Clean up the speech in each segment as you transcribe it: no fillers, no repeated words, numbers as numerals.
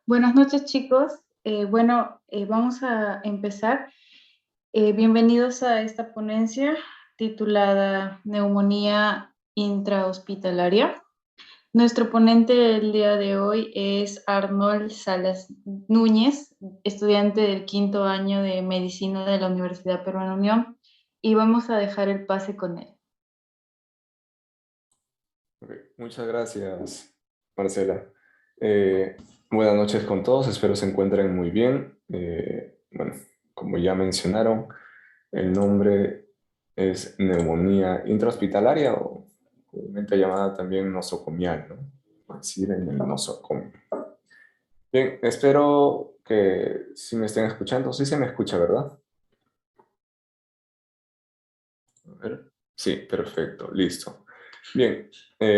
Buenas noches, chicos. Vamos a empezar. Bienvenidos a esta ponencia titulada Neumonía intrahospitalaria. Nuestro ponente del día de hoy es Arnold Salas Núñez, estudiante del quinto año de Medicina de la Universidad Peruana Unión, y vamos a dejar el pase con él. Ok, muchas gracias, Marcela. Buenas noches con todos, espero se encuentren muy bien. Bueno, como ya mencionaron, el nombre es neumonía intrahospitalaria o comúnmente llamada también nosocomial, ¿no? Es decir, en el nosocomio. Bien, espero que si me estén escuchando, sí se me escucha, ¿verdad? A ver. Sí, perfecto, listo. Bien,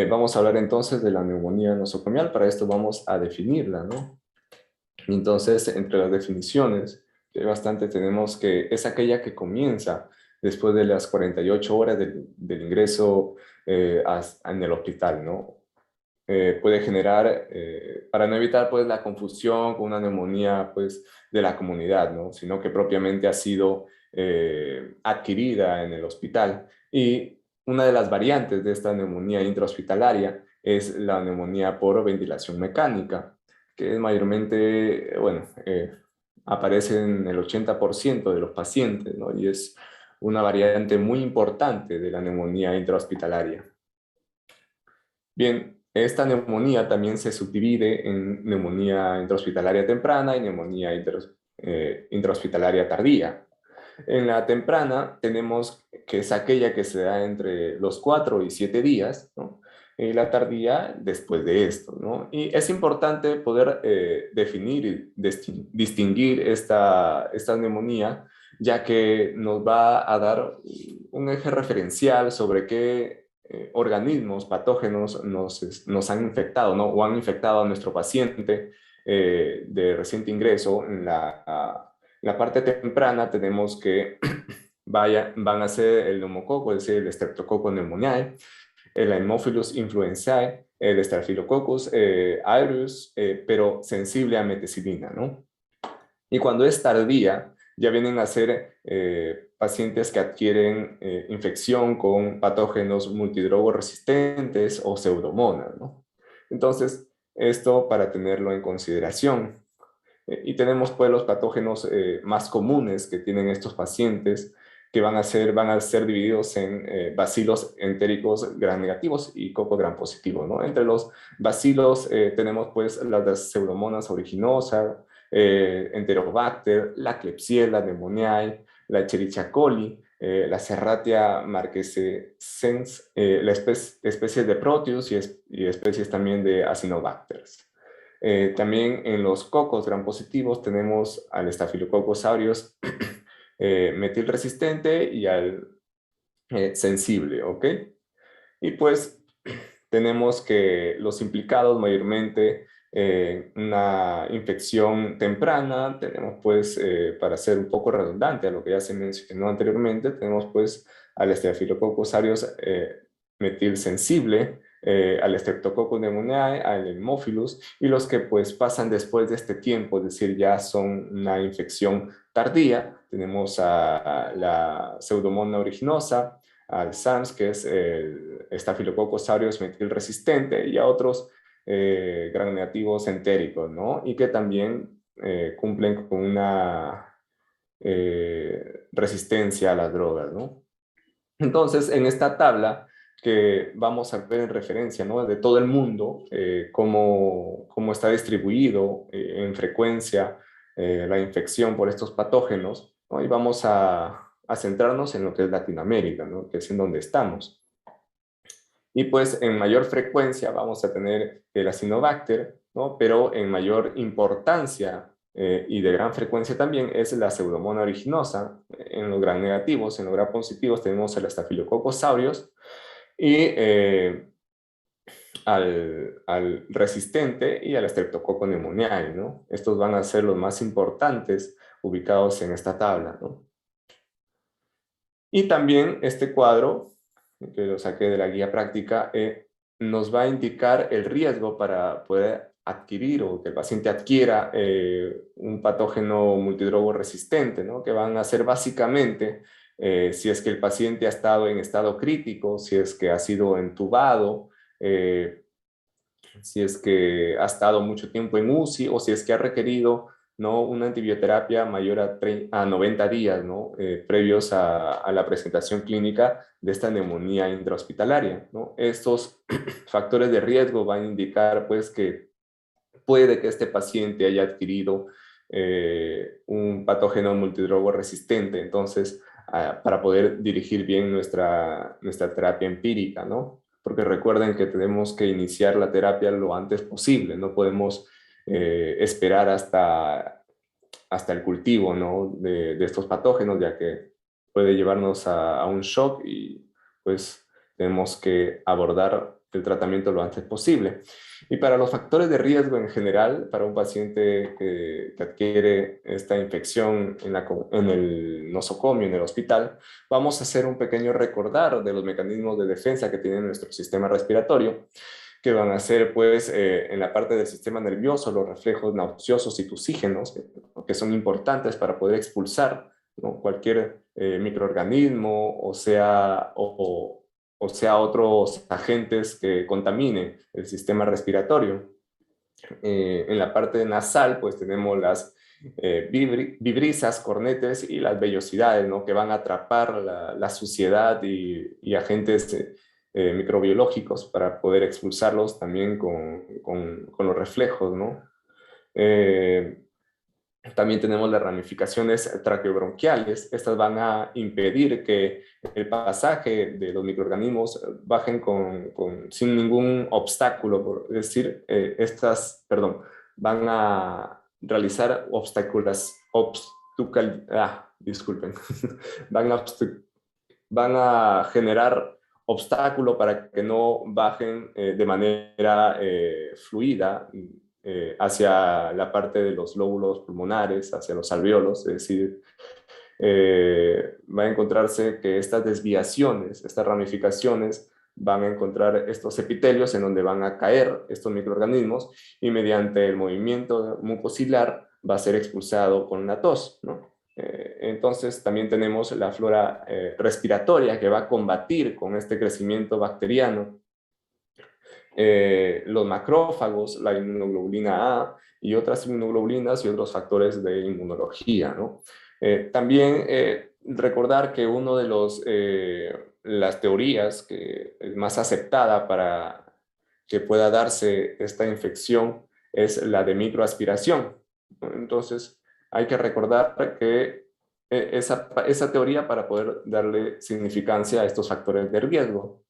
vamos a hablar entonces de la neumonía nosocomial. Para esto vamos a definirla, ¿no? Entonces, entre las definiciones, que bastante tenemos que es aquella que comienza después de las 48 horas del ingreso en el hospital, ¿no? Puede generar, para no evitar pues la confusión con una neumonía pues de la comunidad, ¿no? Sino que propiamente ha sido adquirida en el hospital. Y una de las variantes de esta neumonía intrahospitalaria es la neumonía por ventilación mecánica, que es mayormente, bueno, aparece en el 80% de los pacientes, ¿no? Y es una variante muy importante de la neumonía intrahospitalaria. Bien, esta neumonía también se subdivide en neumonía intrahospitalaria temprana y neumonía intrahospitalaria tardía. En la temprana tenemos que es aquella que se da entre los 4 y 7 días, ¿no? Y la tardía después de esto, ¿no? Y es importante poder definir y distinguir esta neumonía, ya que nos va a dar un eje referencial sobre qué organismos patógenos nos han infectado, ¿no? O han infectado a nuestro paciente de reciente ingreso. En la parte temprana tenemos que van a ser el neumococo, es decir, el Streptococcus pneumoniae, el Haemophilus influenzae, el Staphylococcus aureus, pero sensible a meticilina, ¿no? Y cuando es tardía, ya vienen a ser pacientes que adquieren infección con patógenos multidrogo resistentes o pseudomonas, ¿no? Entonces, esto para tenerlo en consideración. Y tenemos pues los patógenos más comunes que tienen estos pacientes, que van a ser divididos en bacilos entéricos gram negativos y coco gram positivos, ¿no? Entre los bacilos tenemos pues las pseudomonas aeruginosa, Enterobacter, la Klebsiella pneumoniae, la Escherichia coli, la Serratia marquescens, la especie de Proteus y especies también de Acinobacters. También en los cocos gram positivos tenemos al Staphylococcus aureus metil resistente y al sensible, ¿ok? Y pues tenemos que los implicados mayormente una infección temprana, tenemos pues, para ser un poco redundante a lo que ya se mencionó anteriormente, tenemos pues al Staphylococcus aureus metil sensible, al Streptococcus pneumoniae, al Haemophilus, y los que pues pasan después de este tiempo, es decir, ya son una infección tardía, tenemos a la Pseudomonas aeruginosa, al SARS, que es el Staphylococcus aureus metil resistente, y a otros gram negativos entéricos, ¿no? Y que también cumplen con una resistencia a las drogas, ¿no? Entonces, en esta tabla que vamos a ver en referencia, ¿no? De todo el mundo, cómo está distribuido en frecuencia la infección por estos patógenos, ¿no? Y vamos a centrarnos en lo que es Latinoamérica, ¿no? Que es en donde estamos. Y pues en mayor frecuencia vamos a tener el Acinobacter, ¿no? Pero en mayor importancia y de gran frecuencia también es la Pseudomonas aeruginosa. En los gram negativos, en los gram positivos tenemos el Staphylococcus aureus y al resistente y al Streptococcus pneumoniae, ¿no? Estos van a ser los más importantes ubicados en esta tabla, ¿no? Y también este cuadro, que lo saqué de la guía práctica, nos va a indicar el riesgo para poder adquirir o que el paciente adquiera un patógeno multidrogo resistente, ¿no? Que van a ser básicamente si es que el paciente ha estado en estado crítico, si es que ha sido entubado, si es que ha estado mucho tiempo en UCI o si es que ha requerido, ¿no?, una antibioterapia mayor a 90 días, ¿no?, previos a la presentación clínica de esta neumonía intrahospitalaria, ¿no? Estos factores de riesgo van a indicar pues que puede que este paciente haya adquirido un patógeno multidrogo resistente, entonces, para poder dirigir bien nuestra terapia empírica, ¿no? Porque recuerden que tenemos que iniciar la terapia lo antes posible, no podemos esperar hasta el cultivo, ¿no?, de estos patógenos, ya que puede llevarnos a un shock y pues tenemos que abordar el tratamiento lo antes posible. Y para los factores de riesgo en general, para un paciente que adquiere esta infección en el nosocomio, en el hospital, vamos a hacer un pequeño recordar de los mecanismos de defensa que tiene nuestro sistema respiratorio, que van a ser, pues, en la parte del sistema nervioso, los reflejos nauseosos y tusígenos, que son importantes para poder expulsar, ¿no?, cualquier microorganismo, o sea otros agentes que contaminen el sistema respiratorio. En la parte nasal, pues tenemos las vibrisas, cornetes y las vellosidades, ¿no?, que van a atrapar la suciedad y agentes microbiológicos para poder expulsarlos también con los reflejos, ¿no? También tenemos las ramificaciones traqueobronquiales. Estas van a impedir que el pasaje de los microorganismos bajen sin ningún obstáculo. Es decir, van a realizar disculpen, van a generar obstáculo para que no bajen de manera fluida hacia la parte de los lóbulos pulmonares, hacia los alvéolos. Es decir, va a encontrarse que estas desviaciones, estas ramificaciones, van a encontrar estos epitelios en donde van a caer estos microorganismos y mediante el movimiento mucociliar va a ser expulsado con una tos, ¿no? Entonces también tenemos la flora respiratoria que va a combatir con este crecimiento bacteriano. Los macrófagos, la inmunoglobulina A y otras inmunoglobulinas y otros factores de inmunología, ¿no? También recordar que uno de las teorías que es más aceptada para que pueda darse esta infección es la de microaspiración, ¿no? Entonces hay que recordar que esa teoría para poder darle significancia a estos factores de riesgo.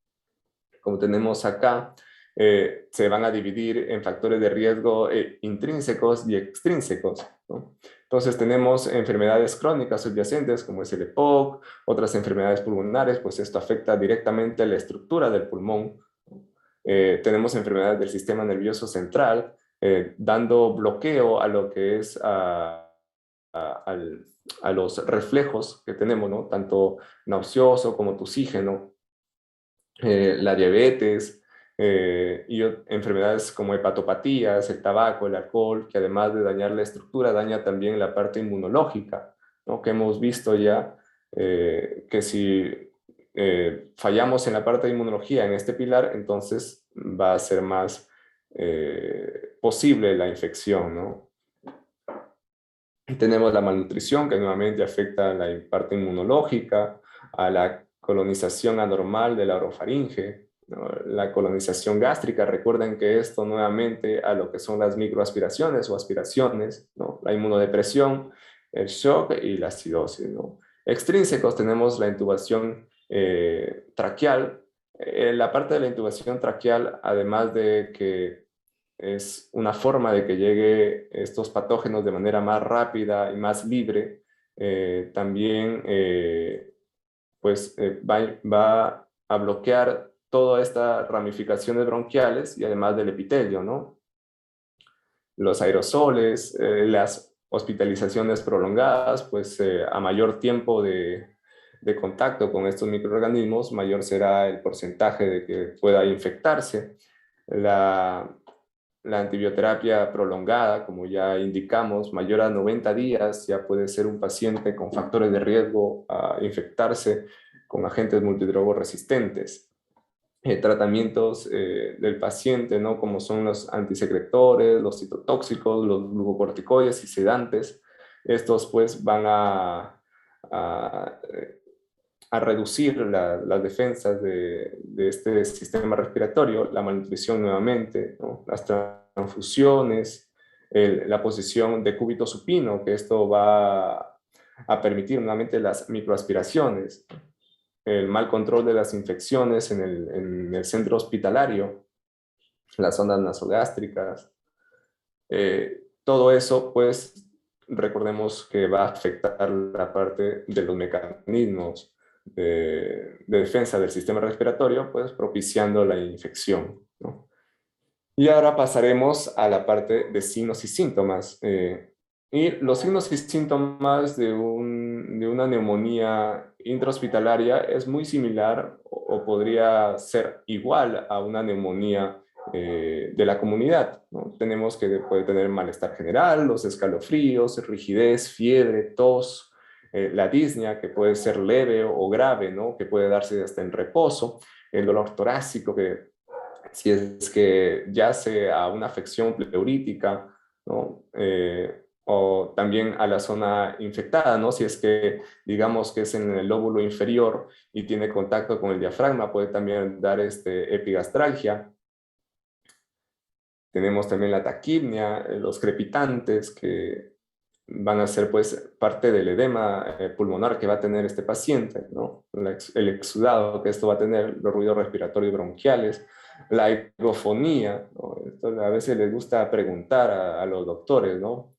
Como tenemos acá, se van a dividir en factores de riesgo intrínsecos y extrínsecos, ¿no? Entonces tenemos enfermedades crónicas subyacentes como es el EPOC, otras enfermedades pulmonares, pues esto afecta directamente a la estructura del pulmón. Tenemos enfermedades del sistema nervioso central, dando bloqueo a lo que es a los reflejos que tenemos, ¿no?, tanto nauseoso como tusígeno. La diabetes y enfermedades como hepatopatías, el tabaco, el alcohol, que además de dañar la estructura, daña también la parte inmunológica, ¿no?, que hemos visto ya que si fallamos en la parte de inmunología, en este pilar, entonces va a ser más posible la infección, ¿no? Tenemos la malnutrición, que nuevamente afecta a la parte inmunológica, a la colonización anormal de la orofaringe, ¿no?, la colonización gástrica. Recuerden que esto nuevamente a lo que son las microaspiraciones o aspiraciones, ¿no?, la inmunodepresión, el shock y la acidosis, ¿no? Extrínsecos tenemos la intubación traqueal. La parte de la intubación traqueal, además de que es una forma de que llegue estos patógenos de manera más rápida y más libre, también pues va a bloquear todas estas ramificaciones bronquiales y además del epitelio, ¿no? Los aerosoles, las hospitalizaciones prolongadas, pues a mayor tiempo de contacto con estos microorganismos, mayor será el porcentaje de que pueda infectarse. la antibioterapia prolongada, como ya indicamos, mayor a 90 días, ya puede ser un paciente con factores de riesgo a infectarse con agentes multidrogos resistentes. Tratamientos del paciente, ¿no? Como son los antisecretores, los citotóxicos, los glucocorticoides y sedantes. Estos pues van a, a reducir las defensas de este sistema respiratorio, la malnutrición nuevamente, ¿no? Las transfusiones, la posición de cúbito supino, que esto va a permitir nuevamente las microaspiraciones, el mal control de las infecciones en el centro hospitalario, las ondas nasogástricas, todo eso, pues, recordemos que va a afectar la parte de los mecanismos de defensa del sistema respiratorio, pues, propiciando la infección, ¿no? Y ahora pasaremos a la parte de signos y síntomas. Y los signos y síntomas de una neumonía intrahospitalaria es muy similar o podría ser igual a una neumonía de la comunidad, ¿no? Tenemos que puede tener malestar general, los escalofríos, rigidez, fiebre, tos, la disnea, que puede ser leve o grave, ¿no? Que puede darse hasta en reposo, el dolor torácico, que si es que yace a una afección pleurítica, ¿no? O también a la zona infectada, ¿no? Si es que digamos que es en el lóbulo inferior y tiene contacto con el diafragma, puede también dar epigastralgia. Tenemos también la taquipnia, los crepitantes, que van a ser pues parte del edema pulmonar que va a tener este paciente, ¿no? El exudado que esto va a tener, los ruidos respiratorios bronquiales, la hipofonía, ¿no? Esto a veces les gusta preguntar a los doctores, ¿no?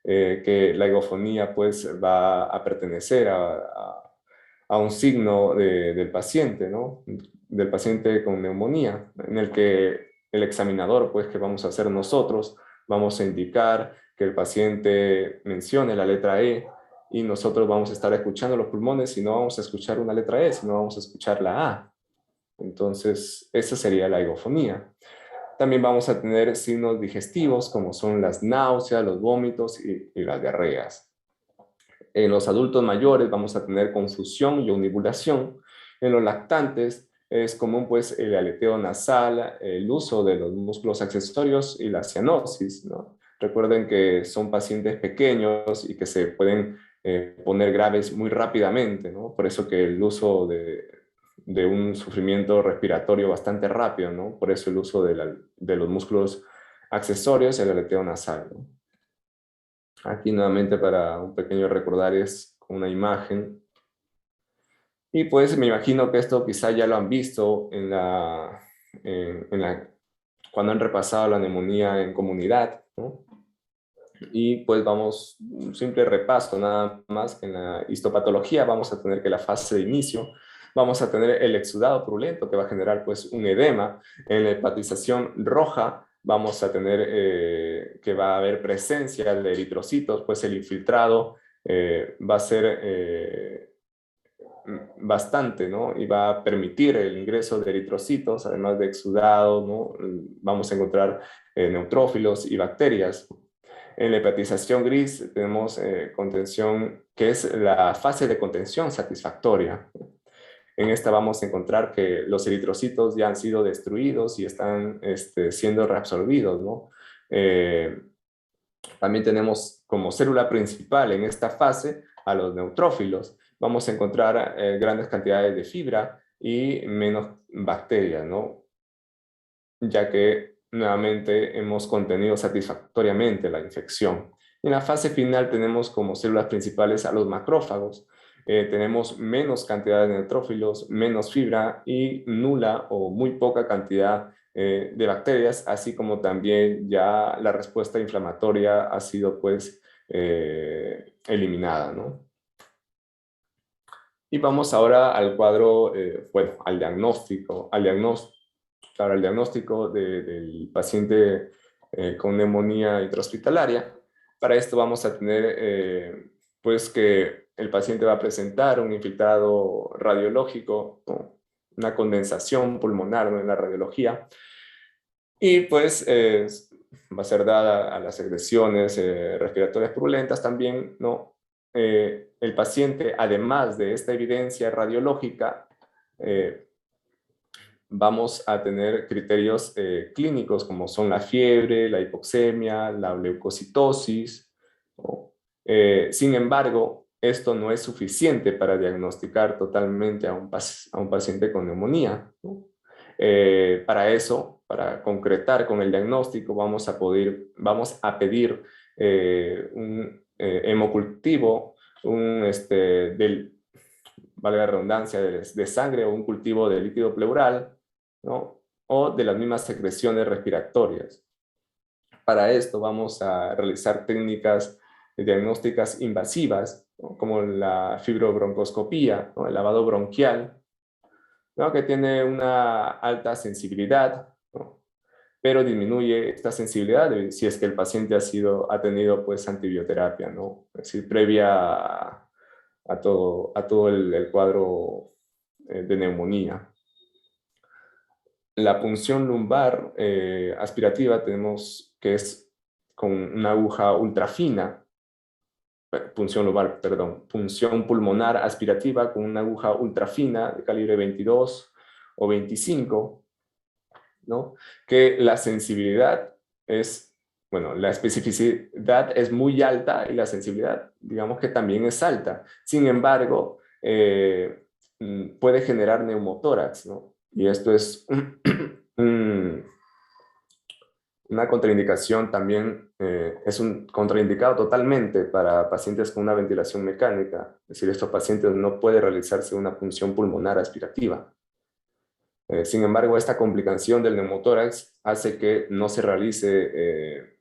Que la hipofonía pues va a pertenecer a un signo del paciente, ¿no? Del paciente con neumonía, en el que el examinador, pues, que vamos a hacer nosotros, vamos a indicar que el paciente mencione la letra E y nosotros vamos a estar escuchando los pulmones y no vamos a escuchar una letra E, sino vamos a escuchar la A. Entonces, esa sería la hipofonía. También vamos a tener signos digestivos como son las náuseas, los vómitos y las diarreas. En los adultos mayores vamos a tener confusión y omnibulación. En los lactantes es común pues el aleteo nasal, el uso de los músculos accesorios y la cianosis, ¿no? Recuerden que son pacientes pequeños y que se pueden poner graves muy rápidamente, ¿no? Por eso que el uso de un sufrimiento respiratorio bastante rápido, ¿no? Por eso el uso de los músculos accesorios y el aleteo nasal, ¿no? Aquí nuevamente para un pequeño recordar es una imagen. Y pues me imagino que esto quizá ya lo han visto cuando han repasado la neumonía en comunidad, ¿no? Y pues vamos, un simple repaso nada más. En la histopatología vamos a tener que la fase de inicio, vamos a tener el exudado purulento que va a generar pues un edema. En la hepatización roja vamos a tener que va a haber presencia de eritrocitos, pues el infiltrado va a ser bastante, ¿no? Y va a permitir el ingreso de eritrocitos, además de exudado, ¿no? Vamos a encontrar neutrófilos y bacterias. En la hepatización gris tenemos contención, que es la fase de contención satisfactoria. En esta vamos a encontrar que los eritrocitos ya han sido destruidos y están siendo reabsorbidos, ¿no? También tenemos como célula principal en esta fase a los neutrófilos. Vamos a encontrar grandes cantidades de fibra y menos bacterias, ¿no? Ya que nuevamente hemos contenido satisfactoriamente la infección. En la fase final tenemos como células principales a los macrófagos. Tenemos menos cantidad de neutrófilos, menos fibra y nula o muy poca cantidad de bacterias, así como también ya la respuesta inflamatoria ha sido pues eliminada, ¿no? Y vamos ahora al cuadro, bueno, al diagnóstico del paciente con neumonía intrahospitalaria. Para esto vamos a tener, pues, que el paciente va a presentar un infiltrado radiológico, ¿no? Una condensación pulmonar, ¿no? En la radiología. Y pues va a ser dada a las secreciones respiratorias purulentas también, ¿no? El paciente, además de esta evidencia radiológica, vamos a tener criterios clínicos como son la fiebre, la hipoxemia, la leucocitosis, ¿no? Sin embargo, esto no es suficiente para diagnosticar totalmente a un paciente con neumonía, ¿no? Para eso, para concretar con el diagnóstico, vamos a pedir un hemocultivo, valga la redundancia, de sangre o un cultivo de líquido pleural, ¿no? O de las mismas secreciones respiratorias. Para esto vamos a realizar técnicas diagnósticas invasivas, ¿no? Como la fibrobroncoscopía, ¿no? El lavado bronquial, ¿no? Que tiene una alta sensibilidad, ¿no? Pero disminuye esta sensibilidad si es que el paciente ha tenido pues antibioterapia, ¿no? Es decir, previa a todo el cuadro de neumonía. La punción lumbar aspirativa tenemos que es con una aguja ultrafina, punción lumbar, perdón, punción pulmonar aspirativa con una aguja ultrafina de calibre 22 o 25, ¿no? Que la sensibilidad es, bueno, la especificidad es muy alta y la sensibilidad, digamos que también es alta. Sin embargo, puede generar neumotórax, ¿no? Y esto es una contraindicación también, es un contraindicado totalmente para pacientes con una ventilación mecánica. Es decir, estos pacientes no puede realizarse una punción pulmonar aspirativa. Sin embargo, esta complicación del neumotórax hace que no se realice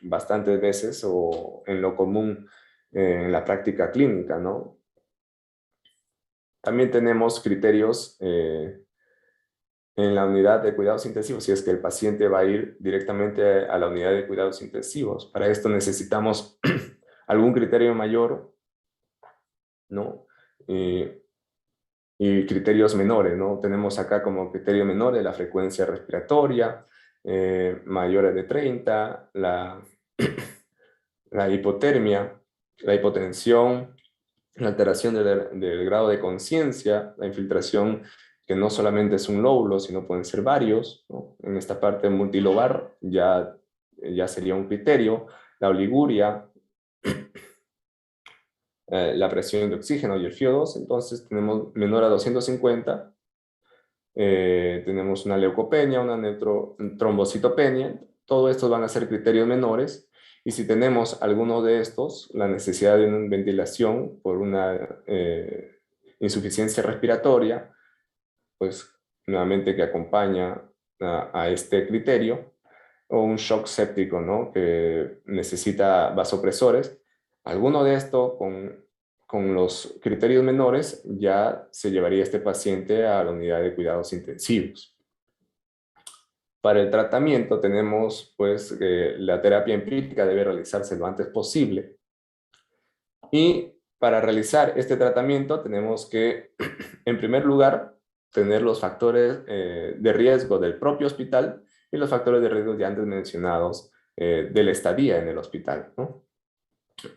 bastantes veces o en lo común en la práctica clínica, ¿no? También tenemos criterios en la unidad de cuidados intensivos, si es que el paciente va a ir directamente a la unidad de cuidados intensivos. Para esto necesitamos algún criterio mayor, ¿no? Y criterios menores, ¿no? Tenemos acá como criterio menor la frecuencia respiratoria, mayores de 30, la hipotermia, la hipotensión, la alteración del grado de conciencia, la infiltración que no solamente es un lóbulo, sino pueden ser varios, ¿no? En esta parte multilobar ya sería un criterio, la oliguria, la presión de oxígeno y el FiO2, entonces tenemos menor a 250, tenemos una leucopenia, una trombocitopenia, todo estos van a ser criterios menores, y si tenemos alguno de estos, la necesidad de una ventilación por una insuficiencia respiratoria, pues nuevamente que acompaña a este criterio, o un shock séptico, ¿no? Que necesita vasopresores. Alguno de estos con los criterios menores ya se llevaría este paciente a la unidad de cuidados intensivos. Para el tratamiento tenemos pues la terapia empírica debe realizarse lo antes posible, y para realizar este tratamiento tenemos que en primer lugar tener los factores de riesgo del propio hospital y los factores de riesgo ya antes mencionados de la estadía en el hospital, ¿no?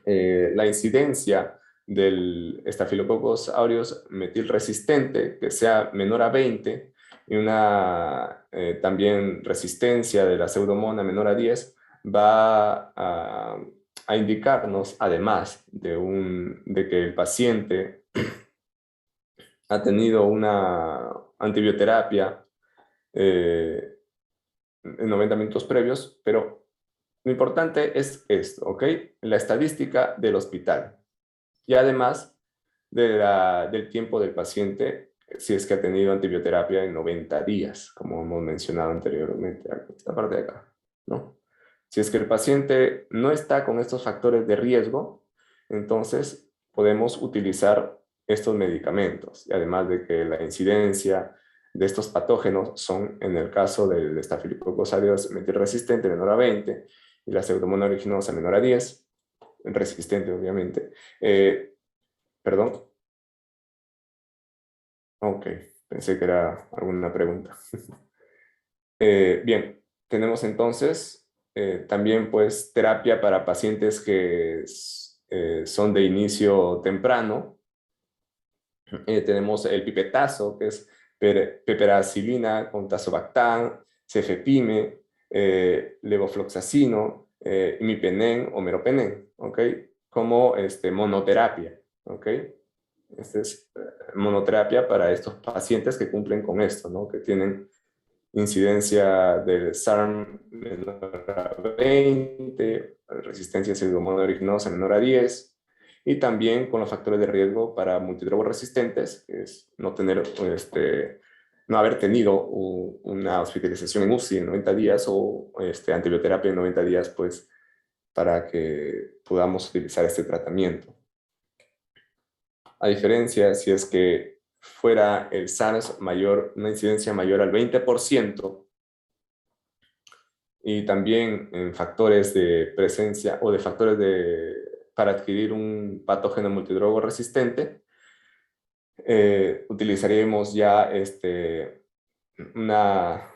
La incidencia del Staphylococcus aureus metil resistente que sea menor a 20 y una también resistencia de la pseudomonas menor a 10 va a indicarnos, además de que el paciente ha tenido una antibioterapia en 90 minutos previos, pero lo importante es esto, ¿ok? La estadística del hospital y además del tiempo del paciente, si es que ha tenido antibioterapia en 90 días, como hemos mencionado anteriormente, esta parte de acá, ¿no? Si es que el paciente no está con estos factores de riesgo, entonces podemos utilizar estos medicamentos, y además de que la incidencia de estos patógenos son, en el caso del Staphylococcus aureus metilresistente menor a 20 y la Pseudomonas aeruginosa menor a 10, resistente obviamente, perdón. Ok, pensé que era alguna pregunta. Bien, tenemos entonces también pues terapia para pacientes que son de inicio temprano. Tenemos el pipetazo, que es piperacilina con tazobactam, cefepime, levofloxacino, imipenem o meropenem, ¿ok? Como monoterapia, ¿ok? Esta es monoterapia para estos pacientes que cumplen con esto, ¿no? Que tienen incidencia del SARM menor a 20, resistencia a pseudomonas aeruginosa menor a 10, y también con los factores de riesgo para multidrogos resistentes, que es no tener, no haber tenido una hospitalización en UCI en 90 días o antibioterapia en 90 días, pues, para que podamos utilizar este tratamiento. A diferencia, si es que fuera el SARS mayor, una incidencia mayor al 20%, y también en factores de presencia o de factores para adquirir un patógeno multidrogo resistente, utilizaríamos ya una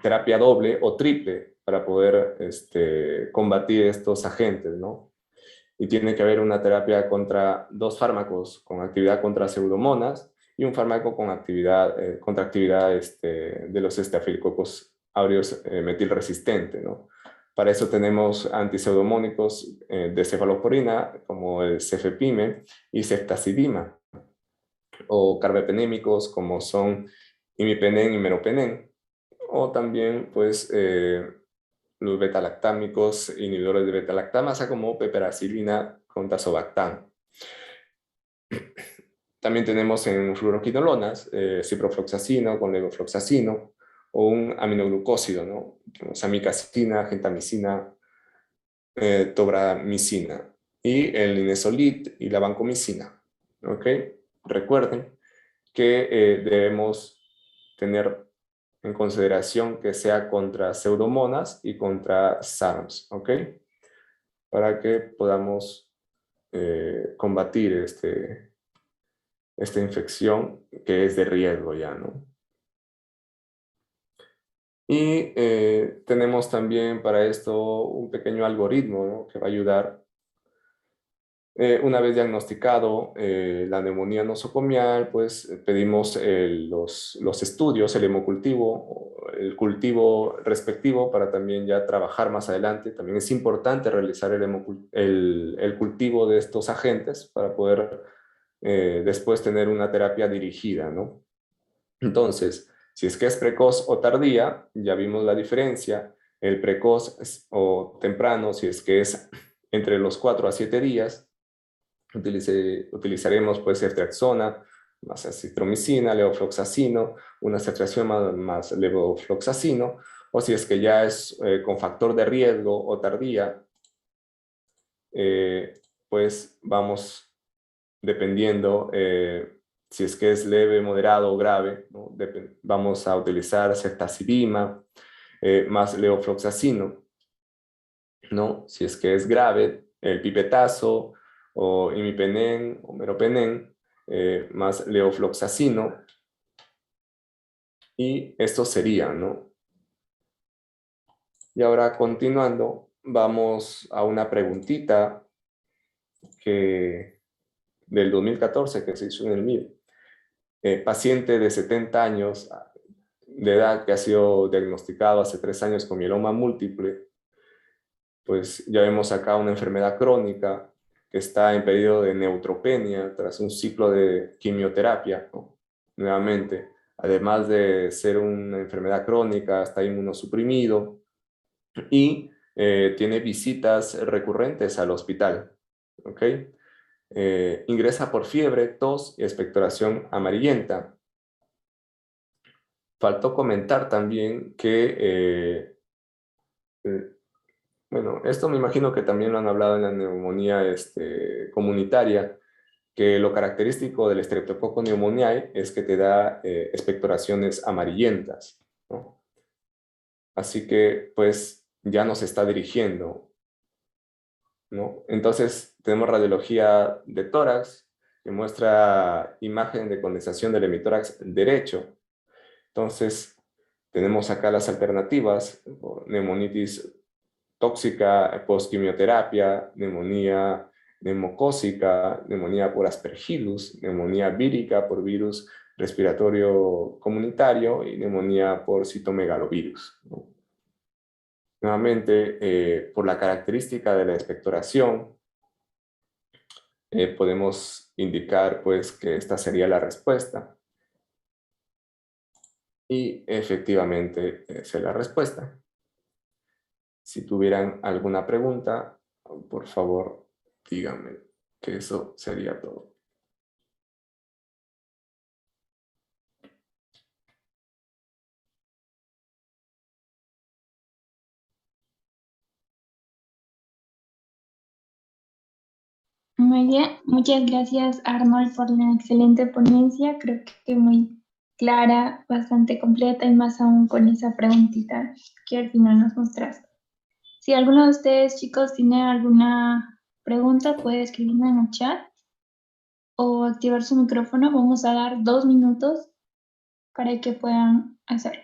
terapia doble o triple para poder combatir estos agentes, ¿no? Y tiene que haber una terapia contra 2 fármacos con actividad contra pseudomonas y un fármaco con actividad, contra actividad de los estafilococos aureus metil resistente, ¿no? Para eso tenemos antipseudomónicos de cefalosporina, como el cefepime y ceftazidima, o carbapenémicos, como son imipenem y meropenem, o también, pues, los betalactámicos, inhibidores de betalactamasa, como peperacilina con tazobactam. También tenemos en fluoroquinolonas, ciprofloxacino con levofloxacino, o un aminoglucósido, ¿no? Amicacina, gentamicina, tobramicina, y el linezolid y la vancomicina, ¿ok? Recuerden que debemos tener en consideración que sea contra pseudomonas y contra SARMs, ¿ok? Para que podamos combatir esta infección que es de riesgo ya, ¿no? Y tenemos también para esto un pequeño algoritmo, ¿no? Que va a ayudar. Una vez diagnosticado la neumonía nosocomial, pues pedimos los estudios, el hemocultivo, el cultivo respectivo para también ya trabajar más adelante. También es importante realizar el cultivo de estos agentes para poder después tener una terapia dirigida, ¿no? Entonces, si es que es precoz o tardía, ya vimos la diferencia. El precoz o temprano, si es que es entre los 4 a 7 días, utilizaremos pues ceftriaxona, más acitromicina, levofloxacino, una ceftriaxona más levofloxacino, o si es que ya es con factor de riesgo o tardía, pues vamos dependiendo si es que es leve, moderado o grave, ¿no? Vamos a utilizar ceftazidima más levofloxacino, ¿no? Si es que es grave, el pipetazo o imipenem o meropenem más levofloxacino, y esto sería, ¿no? Y ahora continuando, vamos a una preguntita del 2014 que se hizo en el MIR. Paciente de 70 años de edad que ha sido diagnosticado hace 3 años con mieloma múltiple, pues ya vemos acá una enfermedad crónica que está en periodo de neutropenia tras un ciclo de quimioterapia, ¿no? Nuevamente, además de ser una enfermedad crónica, está inmunosuprimido y tiene visitas recurrentes al hospital, ¿ok? Ingresa por fiebre, tos y expectoración amarillenta. Faltó comentar también que bueno, esto me imagino que también lo han hablado en la neumonía comunitaria, que lo característico del Streptococcus pneumoniae es que te da expectoraciones amarillentas, ¿no? Así que, pues, ya nos está dirigiendo, ¿no? Entonces, tenemos radiología de tórax, que muestra imagen de condensación del hemitórax derecho. Entonces, Tenemos acá las alternativas: neumonitis tóxica post-quimioterapia, neumonía neumocócica, neumonía por Aspergillus, neumonía vírica por virus respiratorio comunitario y neumonía por citomegalovirus, ¿no? Nuevamente, por la característica de la expectoración, podemos indicar pues que esta sería la respuesta. Y efectivamente esa es la respuesta. Si tuvieran alguna pregunta, por favor, díganme, que eso sería todo. Muy bien, muchas gracias Arnold por la excelente ponencia, creo que muy clara, bastante completa y más aún con esa preguntita que al final nos mostraste. Si alguno de ustedes chicos tiene alguna pregunta puede escribirme en el chat o activar su micrófono, vamos a dar 2 minutos para que puedan hacerlo.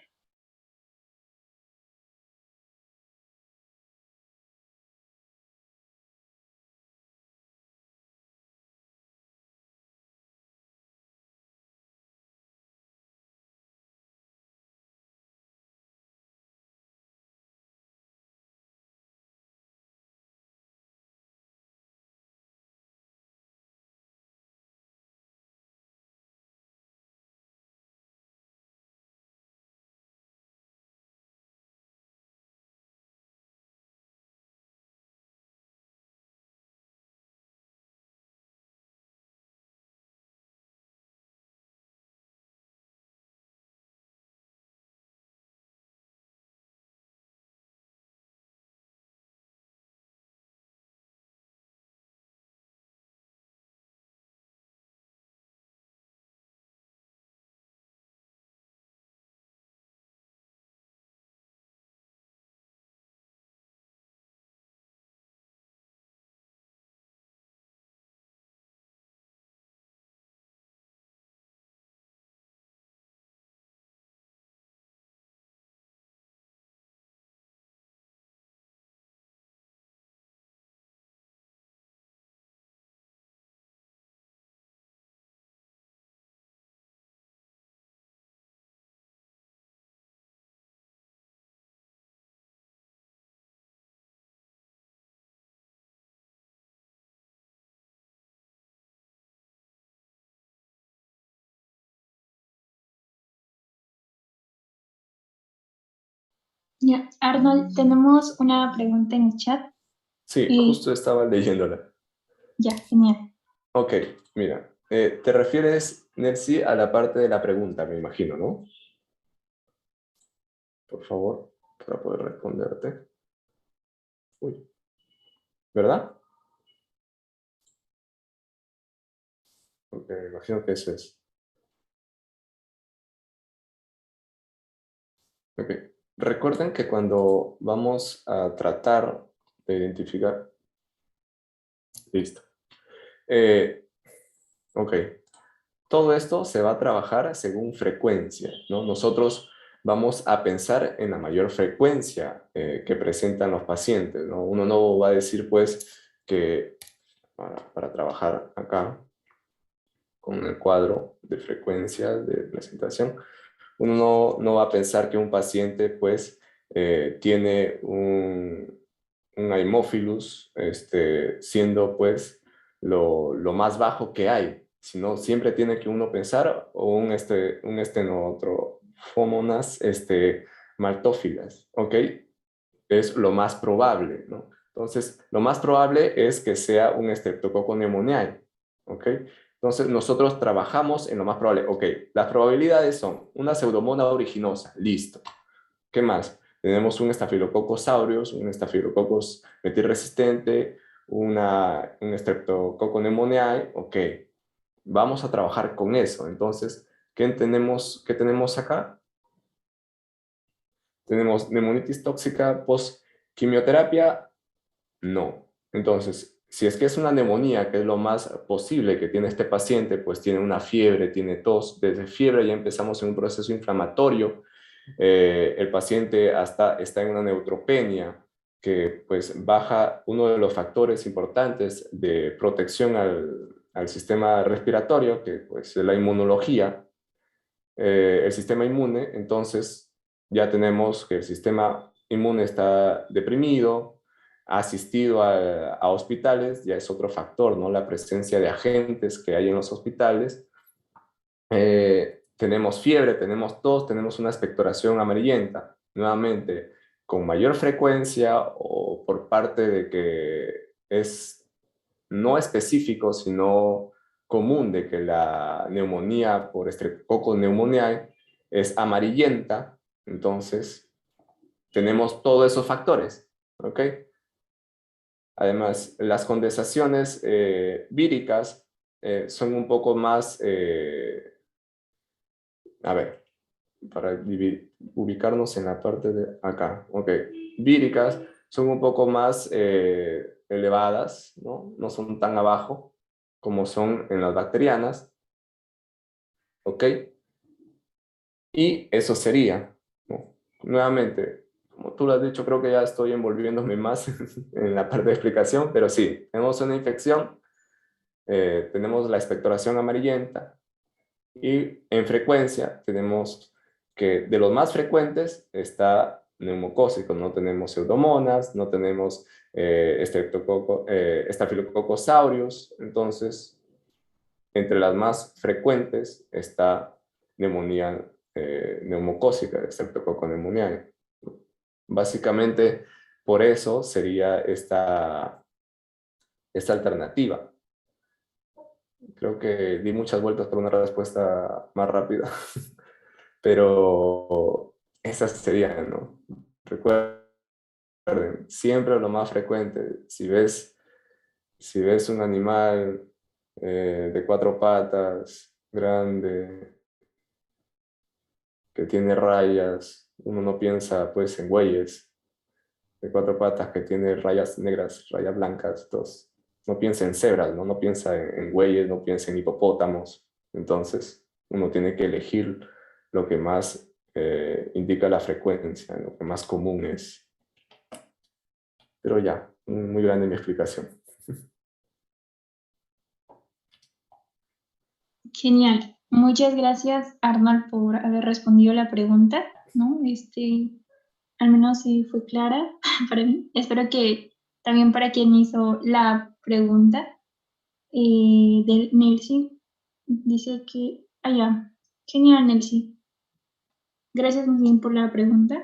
Ya, Arnold, tenemos una pregunta en el chat. Sí, justo estaba leyéndola. Ya, genial. Ok, mira, te refieres, Nelcy, a la parte de la pregunta, me imagino, ¿no? Por favor, para poder responderte. Uy, ¿verdad? Ok, me imagino que eso es. Ok, recuerden que cuando vamos a tratar de identificar... Listo. Ok, todo esto se va a trabajar según frecuencia, ¿no? Nosotros vamos a pensar en la mayor frecuencia que presentan los pacientes, ¿no? Uno no va a decir, pues, que para trabajar acá con el cuadro de frecuencia de presentación, uno no va a pensar que un paciente, pues, tiene un Haemophilus siendo, pues, lo más bajo que hay, sino siempre tiene que uno pensar o un Stenotropomonas maltófilas, ¿ok? Es lo más probable, ¿no? Entonces, lo más probable es que sea un Streptococcus pneumoniae, ¿ok? Entonces, nosotros trabajamos en lo más probable. Ok, las probabilidades son una pseudomonas originosa, listo. ¿Qué más? Tenemos un Staphylococcus aureus, un Staphylococcus metilresistente, un Streptococcus pneumoniae, ok. Vamos a trabajar con eso. Entonces, qué tenemos acá? Tenemos neumonitis tóxica post-quimioterapia, no. Entonces, si es que es una neumonía, que es lo más posible que tiene este paciente, pues tiene una fiebre, tiene tos. Desde fiebre ya empezamos en un proceso inflamatorio El paciente está en una neutropenia, que pues baja uno de los factores importantes de protección al sistema respiratorio, que pues es la inmunología, el sistema inmune. Entonces ya tenemos que el sistema inmune está deprimido, asistido a hospitales, ya es otro factor, ¿no? La presencia de agentes que hay en los hospitales. Tenemos fiebre, tenemos tos, tenemos una expectoración amarillenta, nuevamente con mayor frecuencia o por parte de que es no específico, sino común, de que la neumonía por Streptococcus pneumoniae es amarillenta. Entonces tenemos todos esos factores, ¿ok? Además, las condensaciones víricas son un poco más, a ver, para ubicarnos en la parte de acá, ok, víricas son un poco más elevadas, ¿no? No son tan abajo como son en las bacterianas, ok, y eso sería, ¿no? Nuevamente, como tú lo has dicho, creo que ya estoy envolviéndome más en la parte de explicación, pero sí, tenemos una infección, tenemos la expectoración amarillenta, y en frecuencia tenemos que de los más frecuentes está neumocócico, no tenemos pseudomonas, no tenemos Staphylococcus aureus. Entonces, entre las más frecuentes está neumonía neumocócica, Streptococcus pneumoniae. Básicamente, por eso sería esta alternativa. Creo que di muchas vueltas por una respuesta más rápida, pero esas serían, ¿no? Recuerden, siempre lo más frecuente. Si ves un animal de 4 patas, grande, que tiene rayas, uno no piensa pues en bueyes de 4 patas que tiene rayas negras, rayas blancas, entonces no piensa en cebras, ¿no? No piensa en bueyes, no piensa en hipopótamos. Entonces uno tiene que elegir lo que más indica la frecuencia, lo que más común es. Pero ya, muy grande mi explicación. Genial. Muchas gracias, Arnold, por haber respondido la pregunta, ¿no? Al menos sí fue clara para mí. Espero que también para quien hizo la pregunta del Nelsi. Dice que, ya. Genial, Nelsi. Gracias muy bien por la pregunta.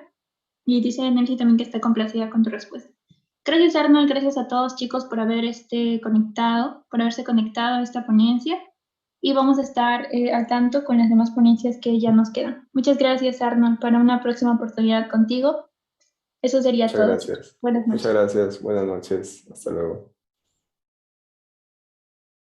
Y dice Nelsi también que está complacida con tu respuesta. Gracias, Arnold. Gracias a todos, chicos, por haberse conectado a esta ponencia. Y vamos a estar al tanto con las demás ponencias que ya nos quedan. Muchas gracias, Arnold. Para una próxima oportunidad contigo. Eso sería todo. Muchas gracias. Buenas noches. Muchas gracias. Buenas noches. Hasta luego.